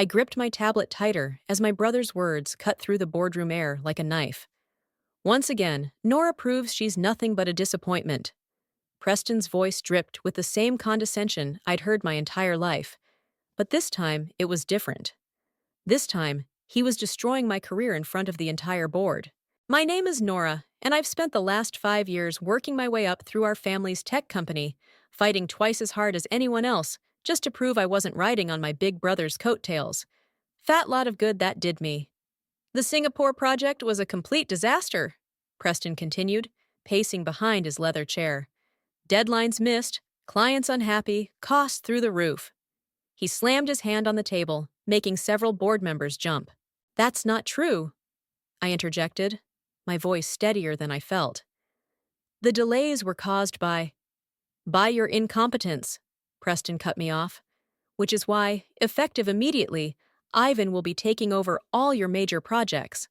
I gripped my tablet tighter as my brother's words cut through the boardroom air like a knife. Once again, Nora proves she's nothing but a disappointment. Preston's voice dripped with the same condescension I'd heard my entire life. But this time, it was different. This time, he was destroying my career in front of the entire board. My name is Nora, and I've spent the last 5 years working my way up through our family's tech company, fighting twice as hard as anyone else just to prove I wasn't riding on my big brother's coattails. Fat lot of good that did me. The Singapore project was a complete disaster, Preston continued, pacing behind his leather chair. Deadlines missed, clients unhappy, costs through the roof. He slammed his hand on the table, making several board members jump. That's not true, I interjected, my voice steadier than I felt. The delays were caused by your incompetence, Preston cut me off, which is why, effective immediately, Ivan will be taking over all your major projects.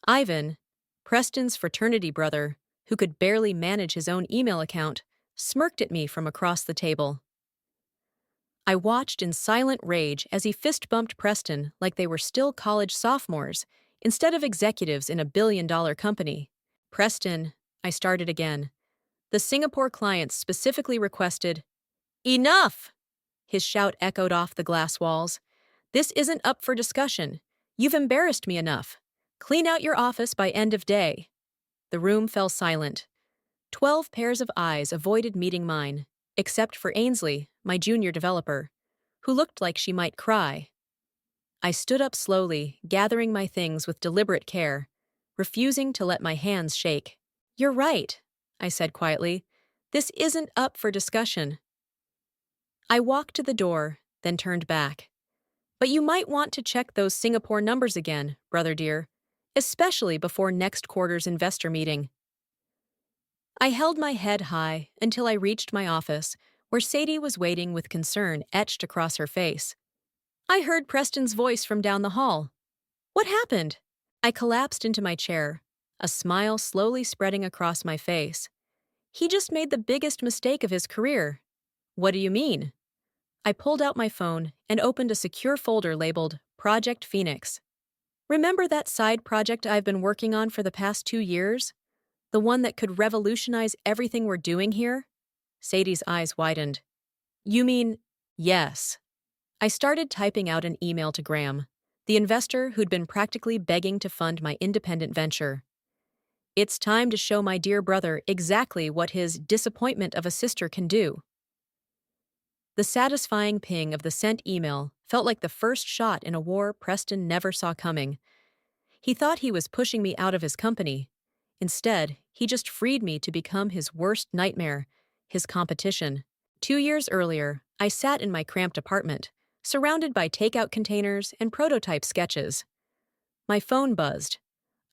Ivan, Preston's fraternity brother, who could barely manage his own email account, smirked at me from across the table. I watched in silent rage as he fist-bumped Preston like they were still college sophomores, instead of executives in a billion-dollar company. Preston, I started again. The Singapore clients specifically requested, "Enough!" His shout echoed off the glass walls. "This isn't up for discussion. You've embarrassed me enough. Clean out your office by end of day." The room fell silent. 12 pairs of eyes avoided meeting mine, except for Ainsley, my junior developer, who looked like she might cry. I stood up slowly, gathering my things with deliberate care, refusing to let my hands shake. "You're right," I said quietly. "This isn't up for discussion." I walked to the door, then turned back. "But you might want to check those Singapore numbers again, brother dear, especially before next quarter's investor meeting." I held my head high until I reached my office, where Sadie was waiting with concern etched across her face. I heard Preston's voice from down the hall. "What happened?" I collapsed into my chair, a smile slowly spreading across my face. "He just made the biggest mistake of his career." "What do you mean?" I pulled out my phone and opened a secure folder labeled Project Phoenix. "Remember that side project I've been working on for the past 2 years? The one that could revolutionize everything we're doing here?" Sadie's eyes widened. "You mean—" "Yes." I started typing out an email to Graham, the investor who'd been practically begging to fund my independent venture. It's time to show my dear brother exactly what his disappointment of a sister can do. The satisfying ping of the sent email felt like the first shot in a war Preston never saw coming. He thought he was pushing me out of his company. Instead, he just freed me to become his worst nightmare, his competition. 2 years earlier, I sat in my cramped apartment, surrounded by takeout containers and prototype sketches. My phone buzzed.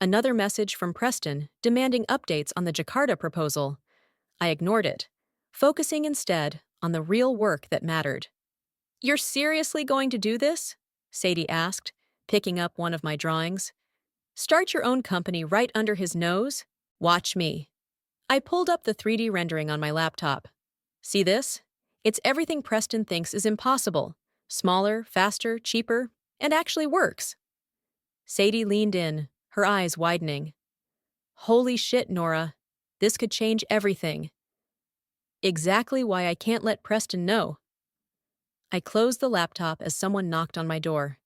Another message from Preston demanding updates on the Jakarta proposal. I ignored it, focusing instead on the real work that mattered. "You're seriously going to do this?" Sadie asked, picking up one of my drawings. "Start your own company right under his nose? Watch me." I pulled up the 3D rendering on my laptop. "See this? It's everything Preston thinks is impossible. Smaller, faster, cheaper, and actually works." Sadie leaned in, her eyes widening. "Holy shit, Nora. This could change everything." "Exactly why I can't let Preston know." I closed the laptop as someone knocked on my door.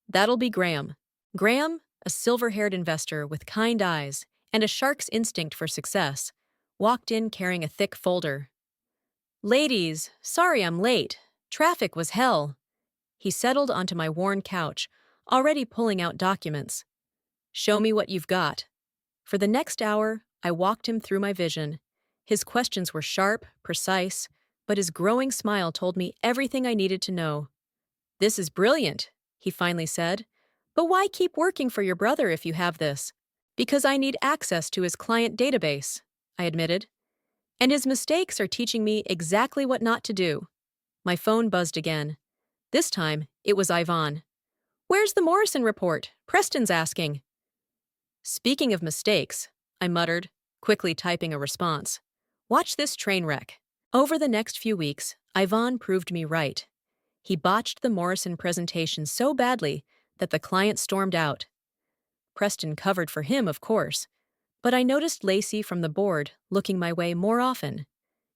"That'll be Graham." Graham, a silver-haired investor with kind eyes and a shark's instinct for success, walked in carrying a thick folder. "Ladies, sorry I'm late. Traffic was hell." He settled onto my worn couch, already pulling out documents. "Show me what you've got." For the next hour, I walked him through my vision. His questions were sharp, precise, but his growing smile told me everything I needed to know. "This is brilliant," he finally said. "But why keep working for your brother if you have this?" "Because I need access to his client database," I admitted. "And his mistakes are teaching me exactly what not to do." My phone buzzed again. This time, it was Ivan. "Where's the Morrison report? Preston's asking." "Speaking of mistakes," I muttered, quickly typing a response. "Watch this train wreck." Over the next few weeks, Ivan proved me right. He botched the Morrison presentation so badly that the client stormed out. Preston covered for him, of course, but I noticed Lacey from the board looking my way more often,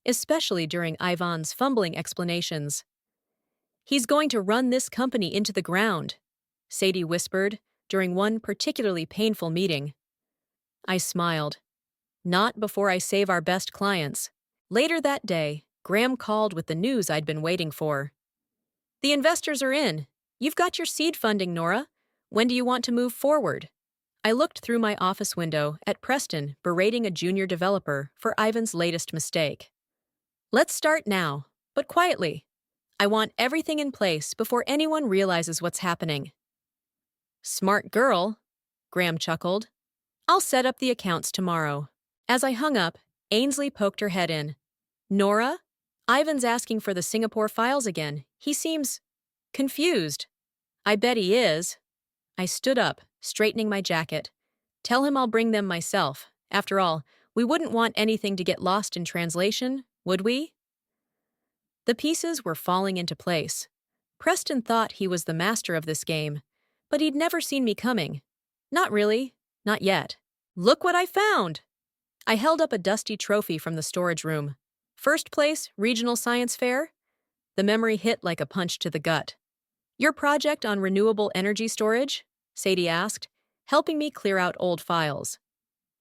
especially during Ivan's fumbling explanations. "He's going to run this company into the ground," Sadie whispered during one particularly painful meeting. I smiled. "Not before I save our best clients." Later that day, Graham called with the news I'd been waiting for. "The investors are in. You've got your seed funding, Nora. When do you want to move forward?" I looked through my office window at Preston berating a junior developer for Ivan's latest mistake. "Let's start now, but quietly. I want everything in place before anyone realizes what's happening." "Smart girl," Graham chuckled. "I'll set up the accounts tomorrow." As I hung up, Ainsley poked her head in. "Nora? Ivan's asking for the Singapore files again. He seems confused." "I bet he is." I stood up, straightening my jacket. "Tell him I'll bring them myself. After all, we wouldn't want anything to get lost in translation, would we?" The pieces were falling into place. Preston thought he was the master of this game, but he'd never seen me coming. Not really. Not yet. "Look what I found!" I held up a dusty trophy from the storage room. "First place, Regional Science Fair?" The memory hit like a punch to the gut. "Your project on renewable energy storage?" Sadie asked, helping me clear out old files.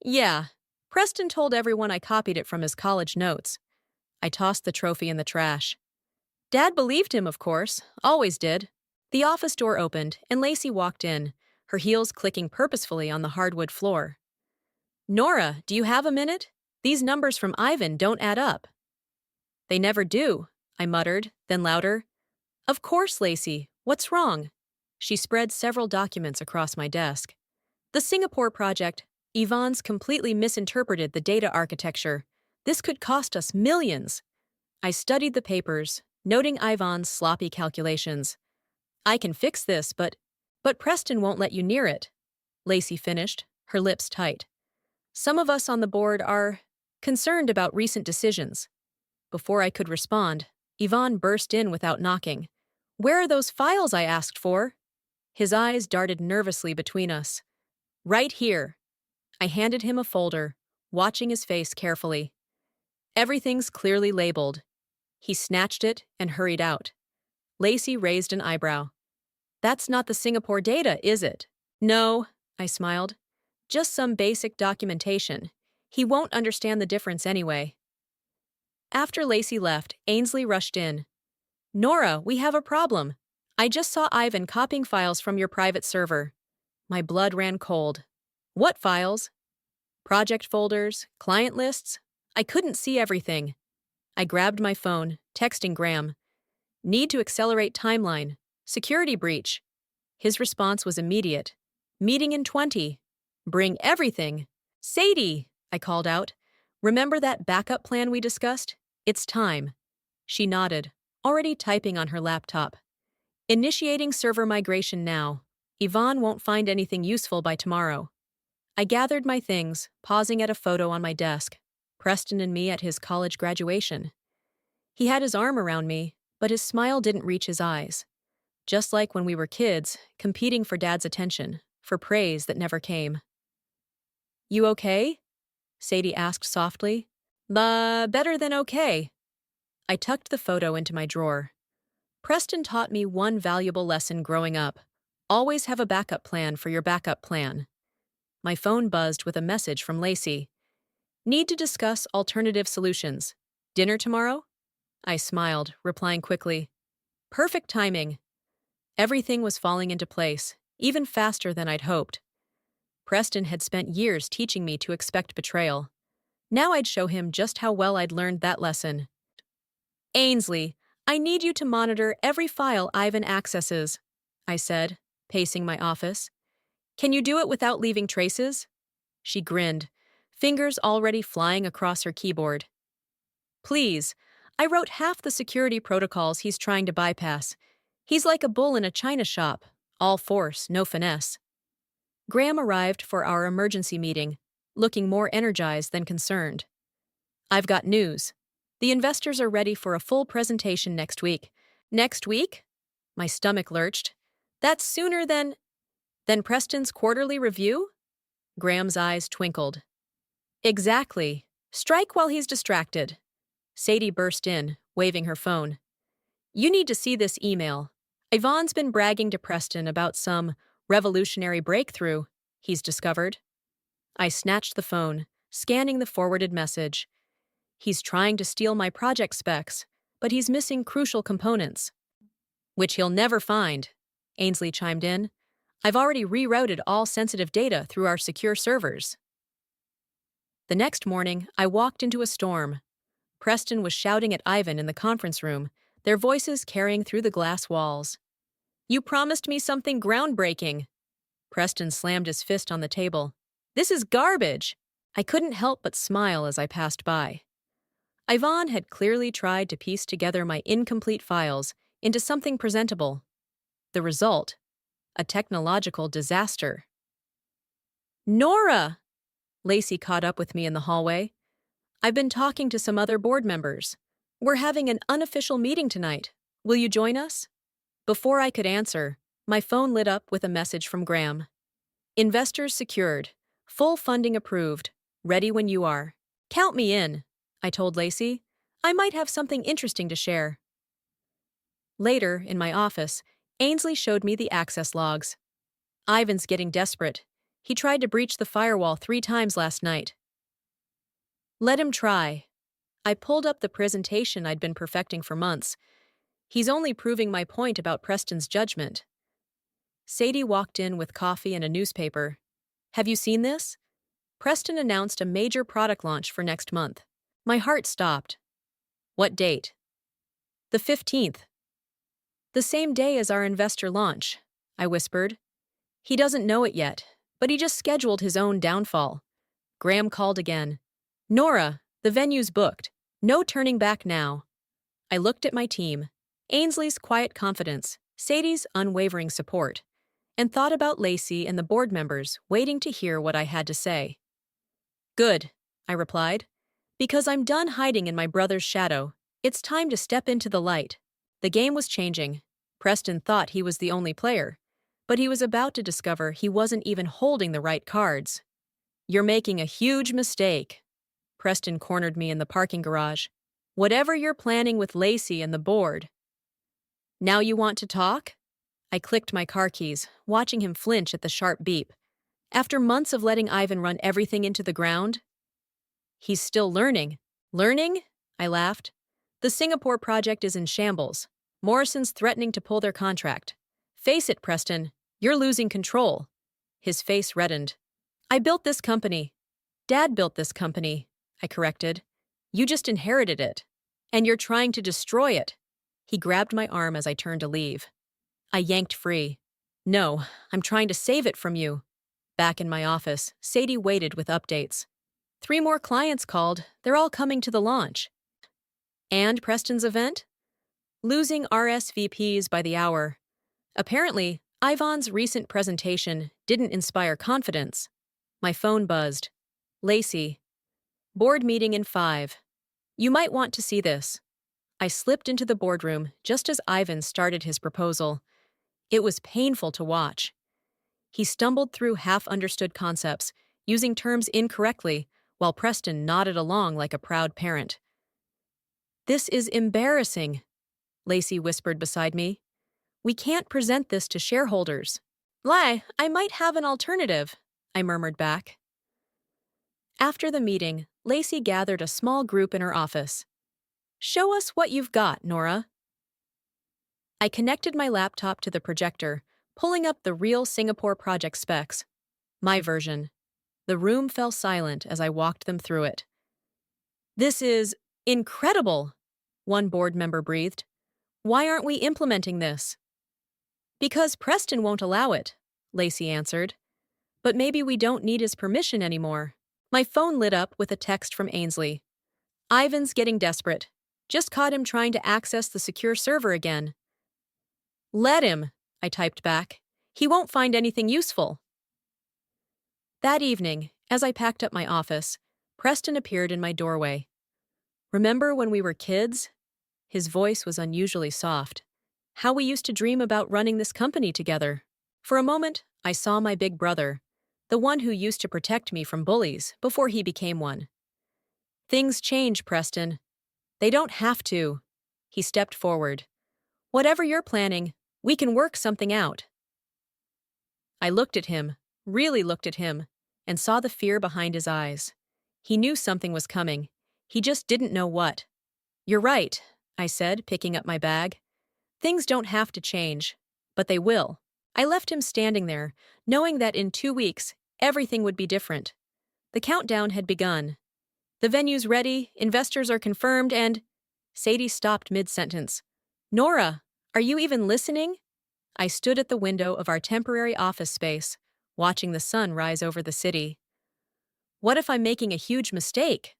"Yeah." Preston told everyone I copied it from his college notes. I tossed the trophy in the trash. Dad believed him, of course. Always did. The office door opened, and Lacey walked in, her heels clicking purposefully on the hardwood floor. "Nora, do you have a minute? These numbers from Ivan don't add up." "They never do," I muttered, then louder. "Of course, Lacey. What's wrong?" She spread several documents across my desk. "The Singapore project. Ivan's completely misinterpreted the data architecture. This could cost us millions." I studied the papers, noting Ivan's sloppy calculations. "I can fix this, but Preston won't let you near it," Lacey finished, her lips tight. "Some of us on the board are concerned about recent decisions." Before I could respond, Ivan burst in without knocking. "Where are those files I asked for?" His eyes darted nervously between us. "Right here." I handed him a folder, watching his face carefully. "Everything's clearly labeled." He snatched it and hurried out. Lacey raised an eyebrow. "That's not the Singapore data, is it?" "No," I smiled. "Just some basic documentation. He won't understand the difference anyway." After Lacey left, Ainsley rushed in. "Nora, we have a problem. I just saw Ivan copying files from your private server." My blood ran cold. "What files?" "Project folders, client lists." I couldn't see everything. I grabbed my phone, texting Graham. "Need to accelerate timeline. Security breach." His response was immediate. "Meeting in 20. Bring everything." "Sadie," I called out. "Remember that backup plan we discussed? It's time." She nodded, already typing on her laptop. "Initiating server migration now. Ivan won't find anything useful by tomorrow." I gathered my things, pausing at a photo on my desk. Preston and me at his college graduation. He had his arm around me, but his smile didn't reach his eyes. Just like when we were kids, competing for Dad's attention, for praise that never came. "You okay?" Sadie asked softly. Better than okay." I tucked the photo into my drawer. Preston taught me one valuable lesson growing up. Always have a backup plan for your backup plan. My phone buzzed with a message from Lacey. "Need to discuss alternative solutions. Dinner tomorrow?" I smiled, replying quickly. "Perfect timing." Everything was falling into place, even faster than I'd hoped. Preston had spent years teaching me to expect betrayal. Now I'd show him just how well I'd learned that lesson. "Ainsley, I need you to monitor every file Ivan accesses," I said, pacing my office. "Can you do it without leaving traces?" She grinned, fingers already flying across her keyboard. "Please. I wrote half the security protocols he's trying to bypass. He's like a bull in a china shop, all force, no finesse." Graham arrived for our emergency meeting, looking more energized than concerned. "I've got news. The investors are ready for a full presentation next week." "Next week?" My stomach lurched. That's sooner than Preston's quarterly review? Graham's eyes twinkled. Exactly. Strike while he's distracted. Sadie burst in, waving her phone. You need to see this email. Yvonne's been bragging to Preston about some revolutionary breakthrough he's discovered. I snatched the phone, scanning the forwarded message. He's trying to steal my project specs, but he's missing crucial components. Which he'll never find, Ainsley chimed in. I've already rerouted all sensitive data through our secure servers. The next morning, I walked into a storm. Preston was shouting at Ivan in the conference room, their voices carrying through the glass walls. You promised me something groundbreaking. Preston slammed his fist on the table. This is garbage. I couldn't help but smile as I passed by. Ivan had clearly tried to piece together my incomplete files into something presentable. The result? A technological disaster. Nora! Lacey caught up with me in the hallway. I've been talking to some other board members. We're having an unofficial meeting tonight. Will you join us? Before I could answer, my phone lit up with a message from Graham. Investors secured. Full funding approved. Ready when you are. Count me in, I told Lacey. I might have something interesting to share. Later, in my office, Ainsley showed me the access logs. Ivan's getting desperate. He tried to breach the firewall 3 times last night. Let him try. I pulled up the presentation I'd been perfecting for months. He's only proving my point about Preston's judgment. Sadie walked in with coffee and a newspaper. Have you seen this? Preston announced a major product launch for next month. My heart stopped. What date? The 15th. The same day as our investor launch, I whispered. He doesn't know it yet, but he just scheduled his own downfall. Graham called again. Nora, the venue's booked. No turning back now. I looked at my team, Ainsley's quiet confidence, Sadie's unwavering support, and thought about Lacey and the board members waiting to hear what I had to say. Good, I replied. Because I'm done hiding in my brother's shadow. It's time to step into the light. The game was changing. Preston thought he was the only player, but he was about to discover he wasn't even holding the right cards. You're making a huge mistake. Preston cornered me in the parking garage. Whatever you're planning with Lacey and the board. Now you want to talk? I clicked my car keys, watching him flinch at the sharp beep. After months of letting Ivan run everything into the ground? He's still learning. Learning? I laughed. The Singapore project is in shambles. Morrison's threatening to pull their contract. Face it, Preston. You're losing control. His face reddened. I built this company. Dad built this company, I corrected. You just inherited it. And you're trying to destroy it. He grabbed my arm as I turned to leave. I yanked free. No, I'm trying to save it from you. Back in my office, Sadie waited with updates. 3 more clients called. They're all coming to the launch. And Preston's event? Losing RSVPs by the hour. Apparently, Ivan's recent presentation didn't inspire confidence. My phone buzzed. Lacey. Board meeting in 5. You might want to see this. I slipped into the boardroom just as Ivan started his proposal. It was painful to watch. He stumbled through half-understood concepts, using terms incorrectly, while Preston nodded along like a proud parent. This is embarrassing, Lacey whispered beside me. We can't present this to shareholders. Lie, I might have an alternative, I murmured back. After the meeting, Lacey gathered a small group in her office. Show us what you've got, Nora. I connected my laptop to the projector, pulling up the real Singapore project specs. My version. The room fell silent as I walked them through it. This is incredible, one board member breathed. Why aren't we implementing this? Because Preston won't allow it, Lacey answered. But maybe we don't need his permission anymore. My phone lit up with a text from Ainsley. Ivan's getting desperate. Just caught him trying to access the secure server again. Let him, I typed back. He won't find anything useful. That evening, as I packed up my office, Preston appeared in my doorway. Remember when we were kids? His voice was unusually soft. How we used to dream about running this company together. For a moment, I saw my big brother, the one who used to protect me from bullies before he became one. Things change, Preston. They don't have to. He stepped forward. Whatever you're planning, we can work something out. I looked at him, really looked at him, and saw the fear behind his eyes. He knew something was coming. He just didn't know what. You're right, I said, picking up my bag. Things don't have to change, but they will. I left him standing there, knowing that in 2 weeks, everything would be different. The countdown had begun. The venue's ready, investors are confirmed, and… Sadie stopped mid-sentence. Nora, are you even listening? I stood at the window of our temporary office space, watching the sun rise over the city. What if I'm making a huge mistake?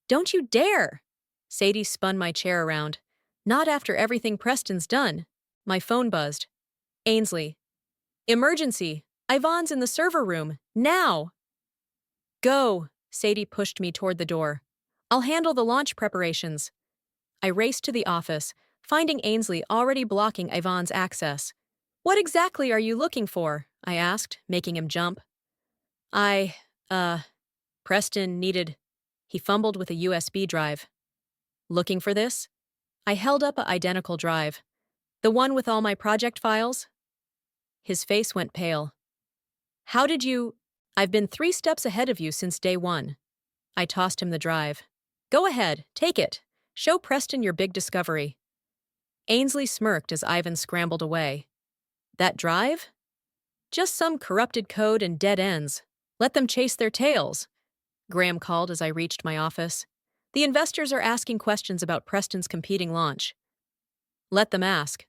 Don't you dare! Sadie spun my chair around. Not after everything Preston's done. My phone buzzed. Ainsley. Emergency! Ivan's in the server room. Now! Go! Sadie pushed me toward the door. I'll handle the launch preparations. I raced to the office, finding Ainsley already blocking Ivan's access. What exactly are you looking for? I asked, making him jump. Preston needed… He fumbled with a USB drive. Looking for this? I held up an identical drive. The one with all my project files? His face went pale. How did you… I've been 3 steps ahead of you since day 1. I tossed him the drive. Go ahead, take it. Show Preston your big discovery. Ainsley smirked as Ivan scrambled away. That drive? Just some corrupted code and dead ends. Let them chase their tails. Graham called as I reached my office. The investors are asking questions about Preston's competing launch. Let them ask.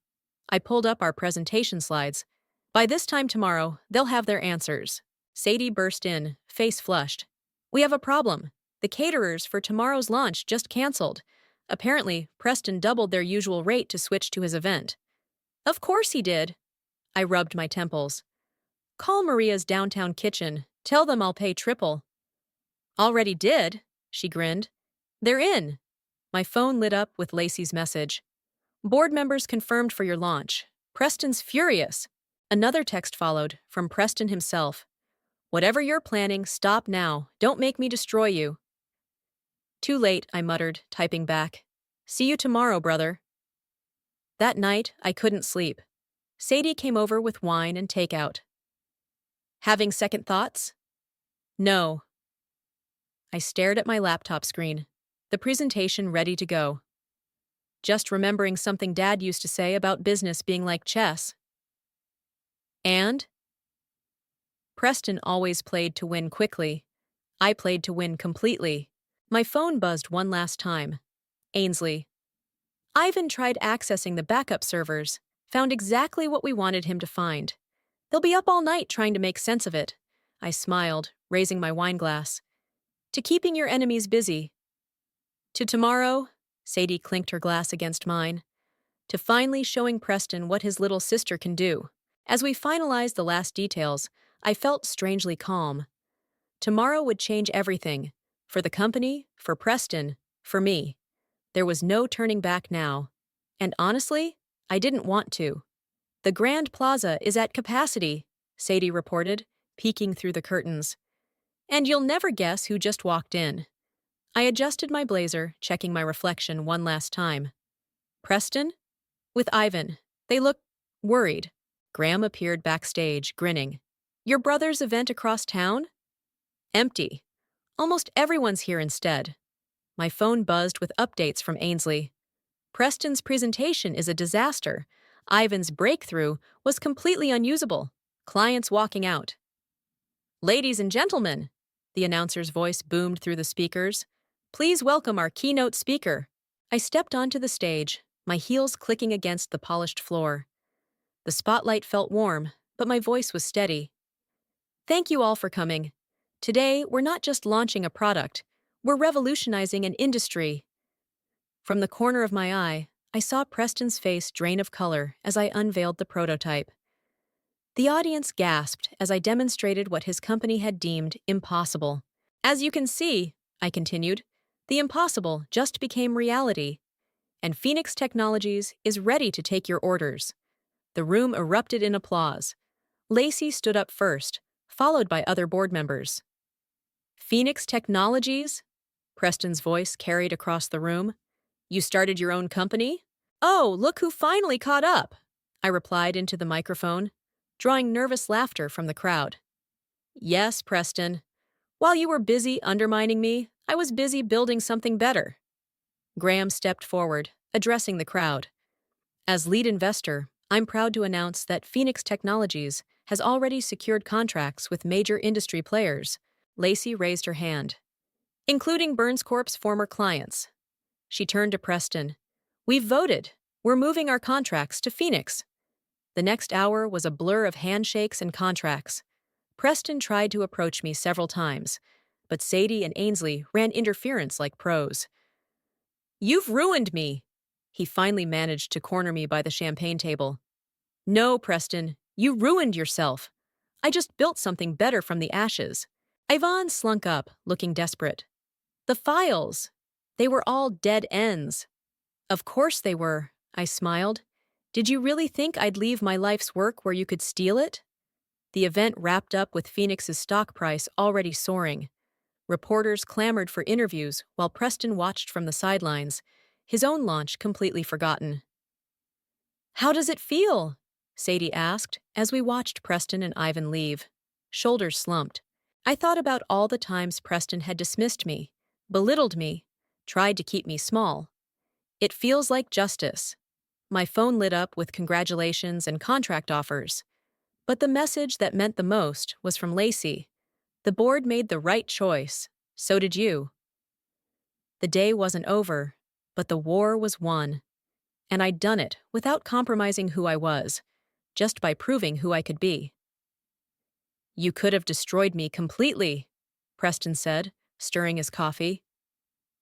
I pulled up our presentation slides. By this time tomorrow, they'll have their answers. Sadie burst in, face flushed. We have a problem. The caterers for tomorrow's launch just canceled. Apparently, Preston doubled their usual rate to switch to his event. Of course he did. I rubbed my temples. Call Maria's downtown kitchen. Tell them I'll pay triple. Already did, she grinned. They're in. My phone lit up with Lacey's message. Board members confirmed for your launch. Preston's furious. Another text followed, from Preston himself. Whatever you're planning, stop now. Don't make me destroy you. Too late, I muttered, typing back. See you tomorrow, brother. That night, I couldn't sleep. Sadie came over with wine and takeout. Having second thoughts? No. I stared at my laptop screen, the presentation ready to go. Just remembering something Dad used to say about business being like chess. And? Preston always played to win quickly. I played to win completely. My phone buzzed one last time. Ainsley. Ivan tried accessing the backup servers, found exactly what we wanted him to find. They'll be up all night trying to make sense of it. I smiled, raising my wine glass. To keeping your enemies busy. To tomorrow, Sadie clinked her glass against mine. To finally showing Preston what his little sister can do. As we finalized the last details, I felt strangely calm. Tomorrow would change everything. For the company, for Preston, for me. There was no turning back now. And honestly, I didn't want to. The Grand Plaza is at capacity, Sadie reported, peeking through the curtains. And you'll never guess who just walked in. I adjusted my blazer, checking my reflection one last time. Preston? With Ivan. They look worried. Graham appeared backstage, grinning. Your brother's event across town? Empty. Almost everyone's here instead. My phone buzzed with updates from Ainsley. Preston's presentation is a disaster. Ivan's breakthrough was completely unusable. Clients walking out. Ladies and gentlemen, the announcer's voice boomed through the speakers. Please welcome our keynote speaker. I stepped onto the stage, my heels clicking against the polished floor. The spotlight felt warm, but my voice was steady. Thank you all for coming. Today, we're not just launching a product, we're revolutionizing an industry. From the corner of my eye, I saw Preston's face drain of color as I unveiled the prototype. The audience gasped as I demonstrated what his company had deemed impossible. As you can see, I continued, the impossible just became reality. and Phoenix Technologies is ready to take your orders." The room erupted in applause. Lacey stood up first, followed by other board members. "Phoenix Technologies?" Preston's voice carried across the room. "You started your own company?" "Oh, look who finally caught up," I replied into the microphone, drawing nervous laughter from the crowd. "Yes, Preston. While you were busy undermining me, I was busy building something better." Graham stepped forward, addressing the crowd. "As lead investor, I'm proud to announce that Phoenix Technologies has already secured contracts with major industry players." Lacey raised her hand. "Including Burns Corp's former clients." She turned to Preston. "We've voted. We're moving our contracts to Phoenix." The next hour was a blur of handshakes and contracts. Preston tried to approach me several times, but Sadie and Ainsley ran interference like pros. "You've ruined me!" He finally managed to corner me by the champagne table. "No, Preston, you ruined yourself. I just built something better from the ashes." Ivan slunk up, looking desperate. "The files! They were all dead ends." "Of course they were," I smiled. "Did you really think I'd leave my life's work where you could steal it?" The event wrapped up with Phoenix's stock price already soaring. Reporters clamored for interviews while Preston watched from the sidelines, his own launch completely forgotten. "How does it feel?" Sadie asked as we watched Preston and Ivan leave. Shoulders slumped. I thought about all the times Preston had dismissed me, belittled me, tried to keep me small. "It feels like justice." My phone lit up with congratulations and contract offers. But the message that meant the most was from Lacey. "The board made the right choice. So did you." The day wasn't over, but the war was won. And I'd done it without compromising who I was, just by proving who I could be. "You could have destroyed me completely," Preston said, stirring his coffee.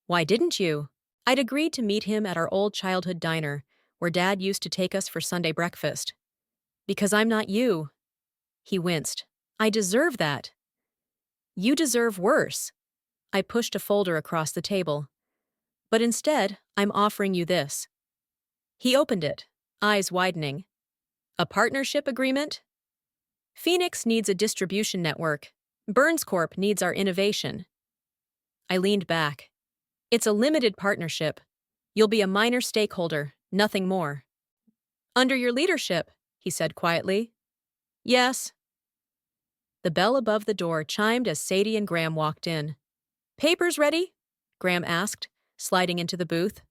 "Why didn't you?" I'd agreed to meet him at our old childhood diner, where Dad used to take us for Sunday breakfast. "Because I'm not you." He winced. "I deserve that." "You deserve worse." I pushed a folder across the table. "But instead, I'm offering you this." He opened it, eyes widening. "A partnership agreement?" "Phoenix needs a distribution network. Burns Corp needs our innovation." I leaned back. "It's a limited partnership. You'll be a minor stakeholder, nothing more." "Under your leadership," he said quietly. "Yes." The bell above the door chimed as Sadie and Graham walked in. "Papers ready?" Graham asked, sliding into the booth.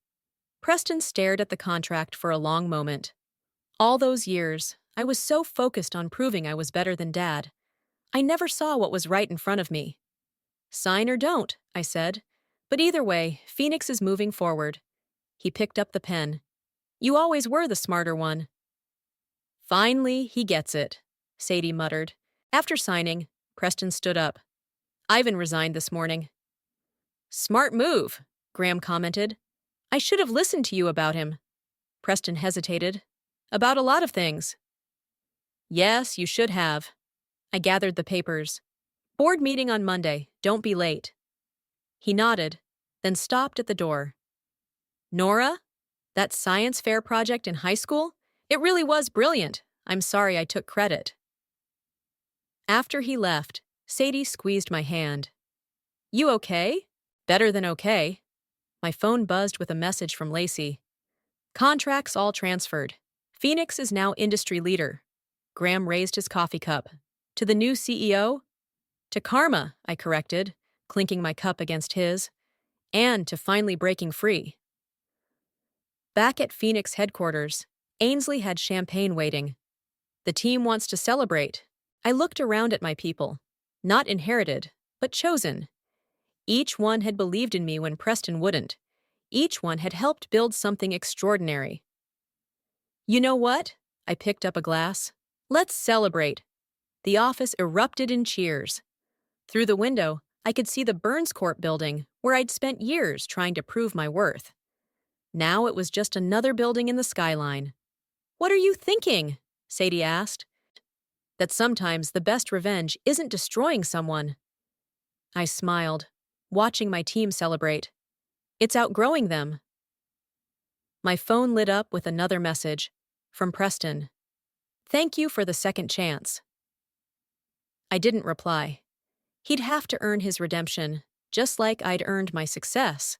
Preston stared at the contract for a long moment. All those years, I was so focused on proving I was better than Dad. I never saw what was right in front of me. "Sign or don't," I said. "But either way, Phoenix is moving forward." He picked up the pen. "You always were the smarter one." "Finally, he gets it," Sadie muttered. After signing, Preston stood up. "Ivan resigned this morning." "Smart move," Graham commented. "I should have listened to you about him." Preston hesitated. "About a lot of things." "Yes, you should have." I gathered the papers. "Board meeting on Monday. Don't be late." He nodded, then stopped at the door. "Nora? That science fair project in high school? It really was brilliant. I'm sorry I took credit." After he left, Sadie squeezed my hand. "You okay?" "Better than okay." My phone buzzed with a message from Lacey. "Contracts all transferred. Phoenix is now industry leader." Graham raised his coffee cup. "To the new CEO?" "To karma," I corrected, clinking my cup against his. "And to finally breaking free." Back at Phoenix headquarters, Ainsley had champagne waiting. "The team wants to celebrate." I looked around at my people. Not inherited, but chosen. Each one had believed in me when Preston wouldn't. Each one had helped build something extraordinary. "You know what?" I picked up a glass. "Let's celebrate." The office erupted in cheers. Through the window, I could see the Burns Corp building, where I'd spent years trying to prove my worth. Now it was just another building in the skyline. "What are you thinking?" Sadie asked. "That sometimes the best revenge isn't destroying someone." I smiled, watching my team celebrate. "It's outgrowing them." My phone lit up with another message from Preston. Thank you for the second chance. I didn't reply. He'd have to earn his redemption, just like I'd earned my success.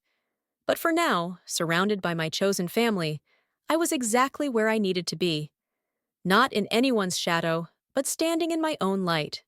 But for now, surrounded by my chosen family, I was exactly where I needed to be. Not in anyone's shadow, but standing in my own light.